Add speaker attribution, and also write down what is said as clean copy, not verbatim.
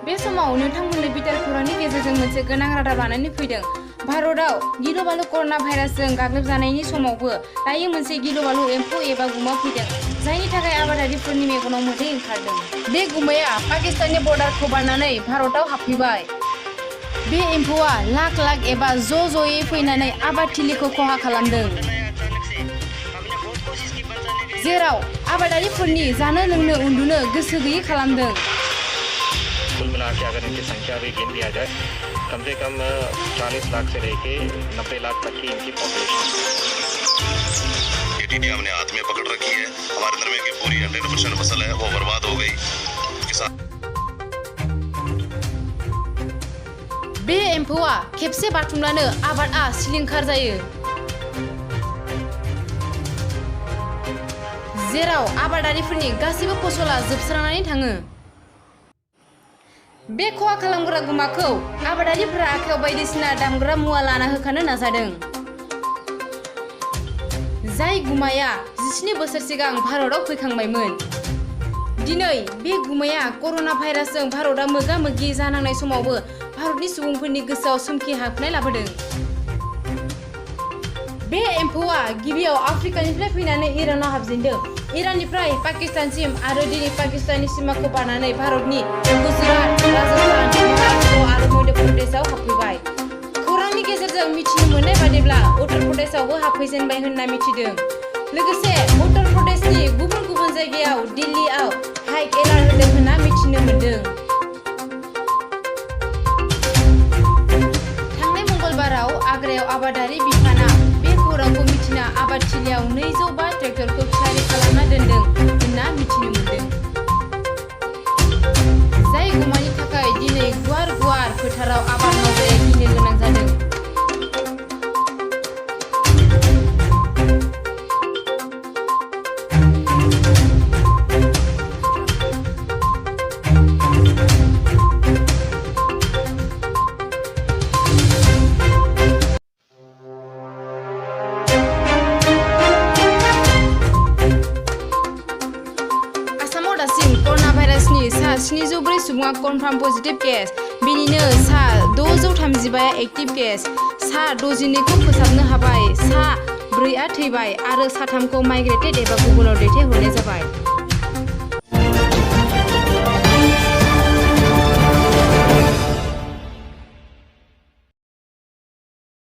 Speaker 1: बे समाव नोंथांमोननो बिटार खौरांनि गेजेरजों मोनसे गोनां रादाब लानानै फैदों। भारतआव गिलु-बालु कर'ना भाइरासजों गाग्लोबजानायनि समावबो दायो मोनसे गिलु-बालु एम्फौ एबा गुमा फैदों, जायनि थाखाय आबादारिफोरनि मेगनाव मोदै ओंखारदों। बे गुमाया पाकिस्ताननि बर्डारखौ बारनानै भारतआव हाबफैबाय। बे एम्फौआ लाख एबा ज'यै फैनानै आबादथिलिखौ खहा खालामदों, जेराव आबादारिफोरनि जानो लोंनो उन्दुनो गोसो गैयै खालामदों।
Speaker 2: कुल मिला के अगर इनकी संख्या भी गिन दिया जाए, कम से कम 40 लाख से लेके 90 लाख तक की इनकी पॉपुलेशन।
Speaker 3: ये टीडी हमने हाथ में पकड़ रखी है। हमारे नरमे की पूरी 100% फसल है वो बर्बाद हो गई।
Speaker 1: बे एम्फौआ खेबसे बारथुमब्लानो आबादा सिलिंखार जायो, जेराव आबादारिफोरनि गासैबो फसला जोबस्रांनानै थाङो। बे खहा खालामग्रा गुमाखौ आबादारिफोरा आखायाव बायदिसिना दामग्रा मुवा लाना होखानो नाजादों। जाय गुमाया 17 बोसोर सिगां भारतआव फैखांबायमोन। दिनै बे गुमाया कर'ना भाइरासजों भारतआ मोगा-मोगि जानांनाय समावबो भारतनि सुबुंफोरनि गोसोआव सोमखिहाबनाय लाबोदों। बे एम्फौआ गिबियाव आफ्रिकानिफ्राय फैनानै इरानाव हाबजेनदों। इराननिफ्राय पाकिस्तानसिम आरो दिनै पाकिस्ताननि सिमाखौ बारनानै भारतनि गुजरात, राजस्थान, महाराष्ट्र आरो मध्य प्रदेशआव हाबफैबाय। खौरांनि गेजेरजों मिथिनो मोननाय बादिब्ला उत्तर प्रदेशआवबो हाबफैजेनबाय होनना मिथिदों। लोगोसे उत्तर प्रदेशनि गुबुन जायगायाव दिल्लीआव हाइ एलार्ट होदों होनना मिथिनो मोनदों। थांनाय मंगलबाराव आग्रायाव आबादारि बिफाना बे खौरांखौ मिथिना आबादथिलियाव 205 ट्रेक्टरखौ थियारि खालामना दोनदों होनना मिथिनो मोनदों। जाय गुमानि थाखाय दिनै गुवार फोथाराव आबाद मावग्राया गिनो गोनां जादों। कर'ना भाइरासनि सा 704 सुबुङा कनफार्म पजिटिभ केस, बेनिनो सा 635 एक्टिभ केस, सा 62खौ फोसाबनो हाबाय, सा 4आ थैबाय आरो सा 3खौ माइग्रेटेड एबा गुबुनाव दैथायहरनाय जाबाय।